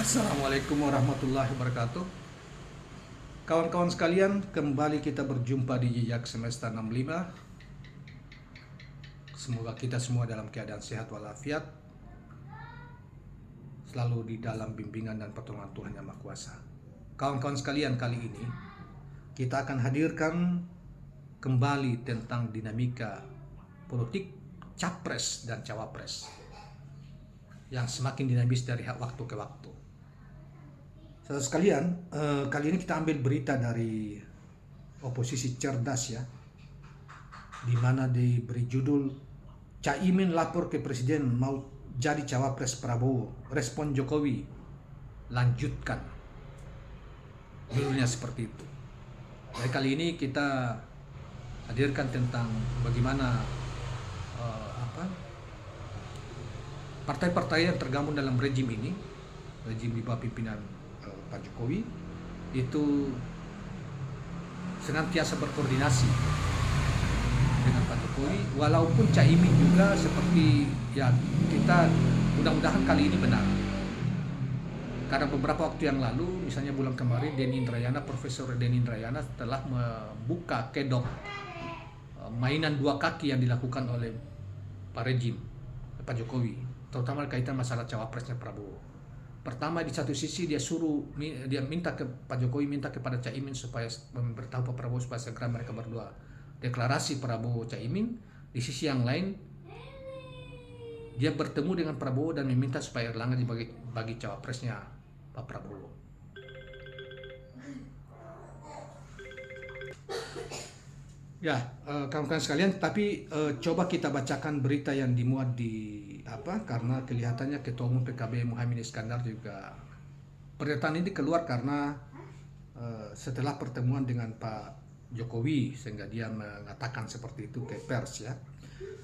Assalamualaikum warahmatullahi wabarakatuh. Kawan-kawan sekalian, kembali kita berjumpa di Jejak Semesta 65. Semoga kita semua dalam keadaan sehat walafiat, selalu di dalam bimbingan dan pertolongan Tuhan Yang Maha Kuasa. Kawan-kawan sekalian, kali ini kita akan hadirkan kembali tentang dinamika politik capres dan cawapres yang semakin dinamis dari waktu ke waktu. Saudara sekalian, kali ini kita ambil berita dari oposisi cerdas ya, di mana diberi judul Caimin lapor ke Presiden mau jadi cawapres Prabowo, respon Jokowi lanjutkan. Judulnya seperti itu. Jadi kali ini kita hadirkan tentang bagaimana partai-partai yang tergabung dalam rejim ini, rejim di bawah pimpinan Pak Jokowi, itu senantiasa berkoordinasi dengan Pak Jokowi, walaupun Caimin juga seperti ya, kita mudah-mudahan kali ini benar. Karena beberapa waktu yang lalu, misalnya bulan kemarin, Profesor Denny Indrayana telah membuka kedok mainan dua kaki yang dilakukan oleh Pak rejim, Pak Jokowi, terutama kaitan masalah cawapresnya Prabowo. Pertama, di satu sisi dia minta ke Pak Jokowi, minta kepada Caimin supaya memberitahu Pak Prabowo supaya segera mereka berdua deklarasi Prabowo Caimin. Di sisi yang lain, dia bertemu dengan Prabowo dan meminta supaya Erlangga dibagi cawapresnya Pak Prabowo. Ya, kawan-kawan sekalian, tapi coba kita bacakan berita yang dimuat di karena kelihatannya Ketua Umum PKB Muhaimin Iskandar juga, pernyataan ini keluar karena setelah pertemuan dengan Pak Jokowi, sehingga dia mengatakan seperti itu ke pers ya.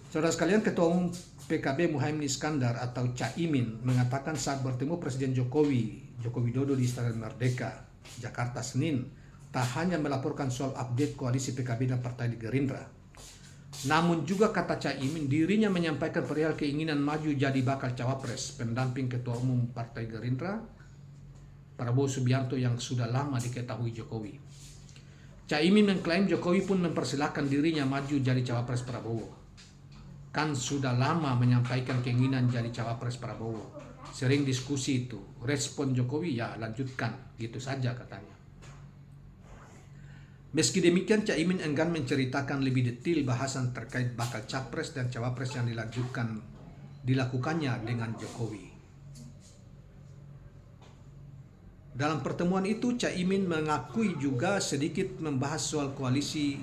Saudara sekalian, Ketua Umum PKB Muhaimin Iskandar atau Caimin mengatakan saat bertemu Presiden Joko Widodo di Istana Merdeka, Jakarta Senin, tak hanya melaporkan soal update koalisi PKB dan Partai Gerindra, namun juga kata Caimin dirinya menyampaikan perihal keinginan maju jadi bakal cawapres pendamping Ketua Umum Partai Gerindra Prabowo Subianto yang sudah lama diketahui Jokowi. Caimin mengklaim Jokowi pun mempersilahkan dirinya maju jadi cawapres Prabowo. Kan sudah lama menyampaikan keinginan jadi cawapres Prabowo. Sering diskusi itu. Respon Jokowi ya lanjutkan, gitu saja katanya. Meski demikian, Caimin enggan menceritakan lebih detail bahasan terkait bakal capres dan cawapres yang dilakukannya dengan Jokowi. Dalam pertemuan itu, Caimin mengakui juga sedikit membahas soal koalisi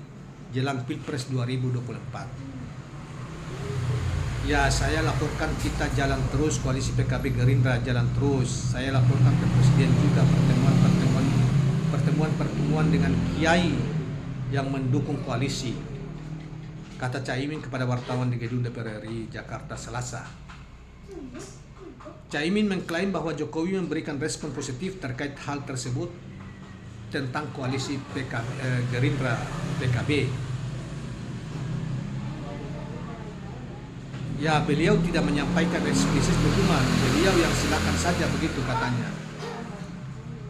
jelang Pilpres 2024. Ya, saya laporkan kita jalan terus, koalisi PKB Gerindra jalan terus. Saya laporkan ke Presiden juga pertemuan dengan kiai yang mendukung koalisi, kata Caimin kepada wartawan di Gedung DPR RI Jakarta Selasa. Caimin mengklaim bahwa Jokowi memberikan respon positif terkait hal tersebut tentang koalisi Gerindra PKB. Ya, beliau tidak menyampaikan eksplisit dukungan, beliau yang silakan saja begitu katanya.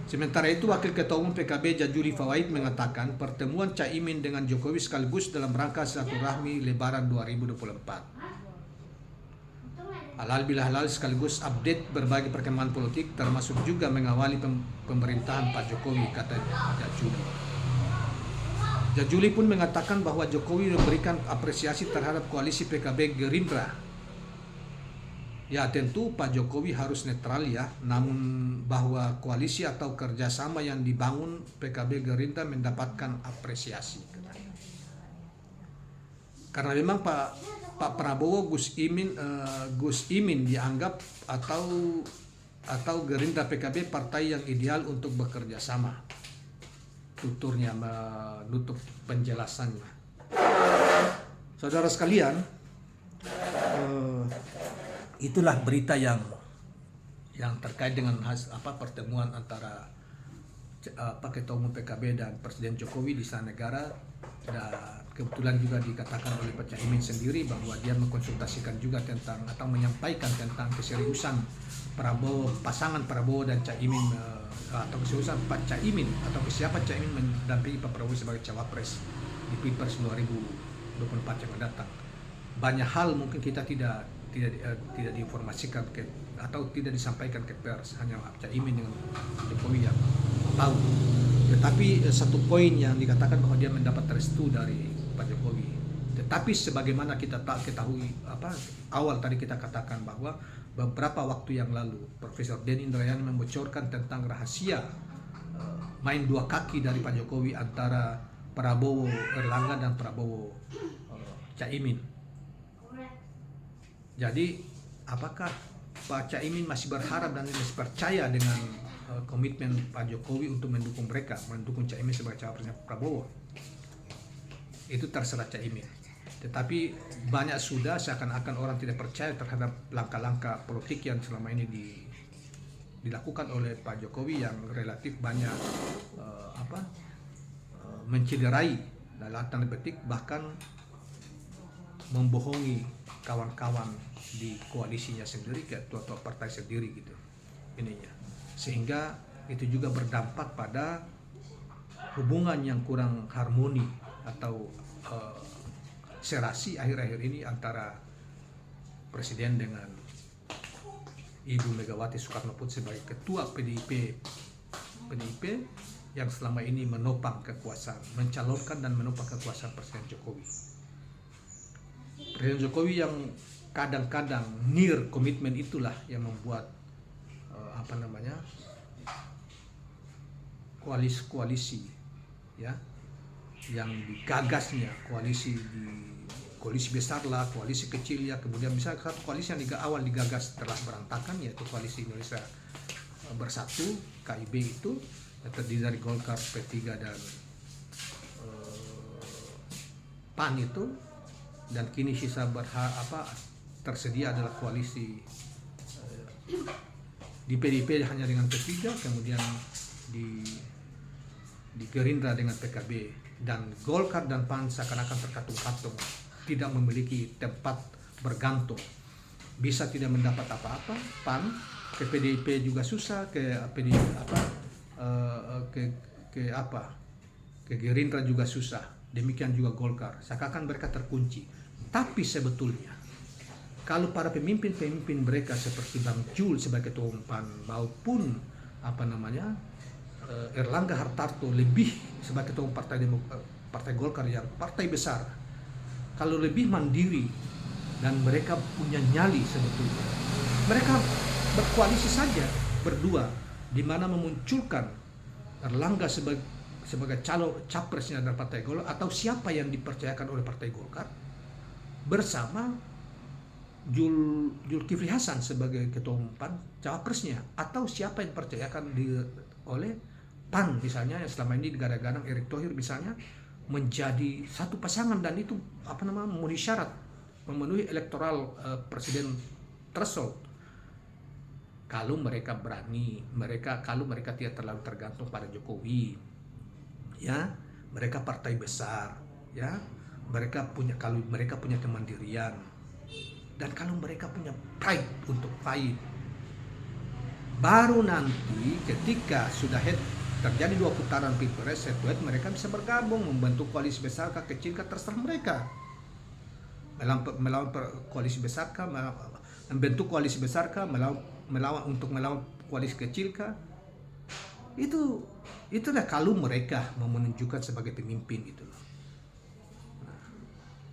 Sementara itu, Wakil Ketua Umum PKB Jajuli Fawaid mengatakan pertemuan Caimin dengan Jokowi sekaligus dalam rangka silaturahmi Lebaran 2024. Halal bila halal sekaligus update berbagai perkembangan politik, termasuk juga mengawali pemerintahan Pak Jokowi, kata Jajuli. Jajuli pun mengatakan bahwa Jokowi memberikan apresiasi terhadap koalisi PKB Gerindra. Ya, tentu Pak Jokowi harus netral ya, namun bahwa koalisi atau kerjasama yang dibangun PKB Gerindra mendapatkan apresiasi. Karena memang Pak Prabowo Gus Imin dianggap atau Gerindra PKB partai yang ideal untuk bekerja sama. Tuturnya menutup penjelasannya. Saudara sekalian, itulah berita yang terkait dengan pertemuan antara Ketua Umum PKB dan Presiden Jokowi di Istana Negara, dan kebetulan juga dikatakan oleh Pak Caimin sendiri bahwa dia mengkonsultasikan juga tentang atau menyampaikan tentang keseriusan pasangan Prabowo dan Caimin, atau keseriusan Pak Caimin atau kesiapan Caimin mendampingi Pak Prabowo sebagai cawapres di Pilpres 2024 yang datang. Banyak hal mungkin kita tidak diinformasikan atau tidak disampaikan ke pers, hanya Caimin dengan Jokowi yang tahu. Tetapi satu poin yang dikatakan bahwa dia mendapat restu dari Pak Jokowi. Tetapi sebagaimana kita ketahui awal tadi kita katakan bahwa beberapa waktu yang lalu Profesor Denny Indrayana membocorkan tentang rahasia main dua kaki dari Pak Jokowi antara Prabowo Erlangga dan Prabowo Caimin. Jadi apakah Pak Caimin masih berharap dan masih percaya dengan komitmen Pak Jokowi untuk mendukung Caimin sebagai cawapresnya Prabowo? Itu terserah Caimin. Tetapi banyak sudah seakan-akan orang tidak percaya terhadap langkah-langkah politik yang selama ini dilakukan oleh Pak Jokowi yang relatif banyak mencederai dalam tanda petik, bahkan membohongi kawan-kawan di koalisinya sendiri, ketua partai sendiri gitu ininya, sehingga itu juga berdampak pada hubungan yang kurang harmoni atau serasi akhir-akhir ini antara Presiden dengan Ibu Megawati Soekarnoputri sebagai ketua PDIP yang selama ini menopang kekuasaan, mencalonkan dan menopang kekuasaan Presiden Jokowi. Presiden Jokowi yang kadang-kadang near komitmen itulah yang membuat koalisi ya yang digagasnya, koalisi besar lah, koalisi kecil ya, kemudian misalnya satu koalisi yang awal digagas telah berantakan, yaitu koalisi Indonesia Bersatu KIB, itu terdiri dari Golkar, P3 dan PAN itu, dan kini sisa tersedia adalah koalisi di PDIP hanya dengan P3, kemudian di Gerindra dengan PKB, dan Golkar dan PAN seakan-akan terkatung-katung, tidak memiliki tempat bergantung, bisa tidak mendapat apa-apa. PAN ke PDIP juga susah, ke Gerindra juga susah, demikian juga Golkar, seakan-akan mereka terkunci. Tapi sebetulnya kalau para pemimpin mereka seperti Bang Jul sebagai ketua umum PAN maupun Erlangga Hartarto lebih sebagai ketua umum partai Golkar yang partai besar, kalau lebih mandiri dan mereka punya nyali, sebetulnya mereka berkoalisi saja berdua, di mana memunculkan Erlangga sebagai calon capresnya dari partai Golkar, atau siapa yang dipercayakan oleh partai Golkar bersama Zulkifli Hasan sebagai ketua umum PAN cawapresnya, atau siapa yang dipercayakan oleh PAN misalnya yang selama ini digadang-gadang Erick Thohir misalnya menjadi satu pasangan, dan itu memenuhi syarat, memenuhi electoral presiden threshold. Kalau mereka berani, kalau mereka tidak terlalu tergantung pada Jokowi, ya, mereka partai besar, ya, kalau mereka punya kemandirian, dan kalau mereka punya pride untuk fight, baru nanti ketika sudah terjadi 2 putaran Pilpres, mereka bisa bergabung membentuk koalisi besar kah kecil kah, terserah mereka. Melawan koalisi besar kah, membentuk koalisi besar kah, melawan koalisi kecil kah. Itulah kalau mereka mau menunjukkan sebagai pemimpin gitu loh. Nah,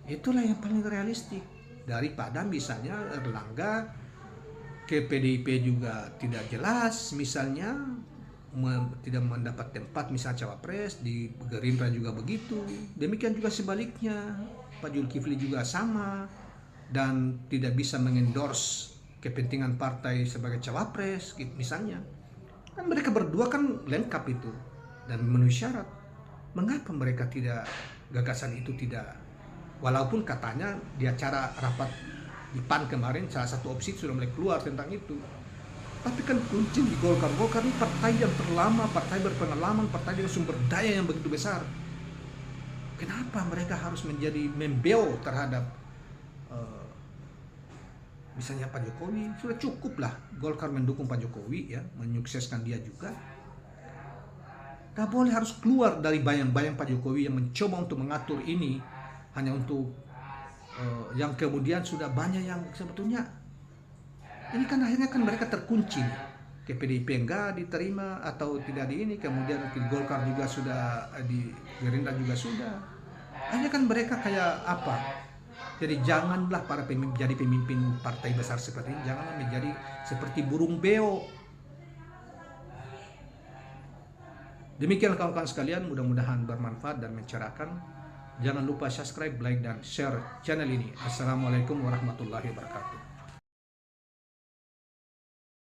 itulah yang paling realistik daripada misalnya Erlangga ke PDIP juga tidak jelas, misalnya tidak mendapat tempat misalnya cawapres, di Gerindra juga begitu, demikian juga sebaliknya Pak Zulkifli juga sama, dan tidak bisa mengendorse kepentingan partai sebagai cawapres misalnya. Kan mereka berdua kan lengkap itu dan memenuhi syarat. Mengapa mereka gagasan itu tidak, walaupun katanya di acara rapat di PAN kemarin salah satu opsi sudah mulai keluar tentang itu. Tapi kan kunci di Golkar ini partai yang terlama, partai berpengalaman, partai dengan sumber daya yang begitu besar. Kenapa mereka harus menjadi membel terhadap eh, misalnya Pak Jokowi? Sudah cukup lah Golkar mendukung Pak Jokowi ya, menyukseskan dia juga. Gak boleh harus keluar dari bayang-bayang Pak Jokowi yang mencoba untuk mengatur ini hanya untuk yang kemudian sudah banyak yang sebetulnya ini kan akhirnya kan mereka terkunci nih. Ke PDIP enggak diterima atau tidak di ini, kemudian ke Golkar juga sudah, di Gerindra juga sudah. Akhirnya kan mereka kayak apa? Jadi janganlah para pemimpin jadi pemimpin partai besar seperti ini, janganlah menjadi seperti burung beo. Demikian kawan-kawan sekalian, mudah-mudahan bermanfaat dan mencerahkan. Jangan lupa subscribe, like, dan share channel ini. Assalamualaikum warahmatullahi wabarakatuh.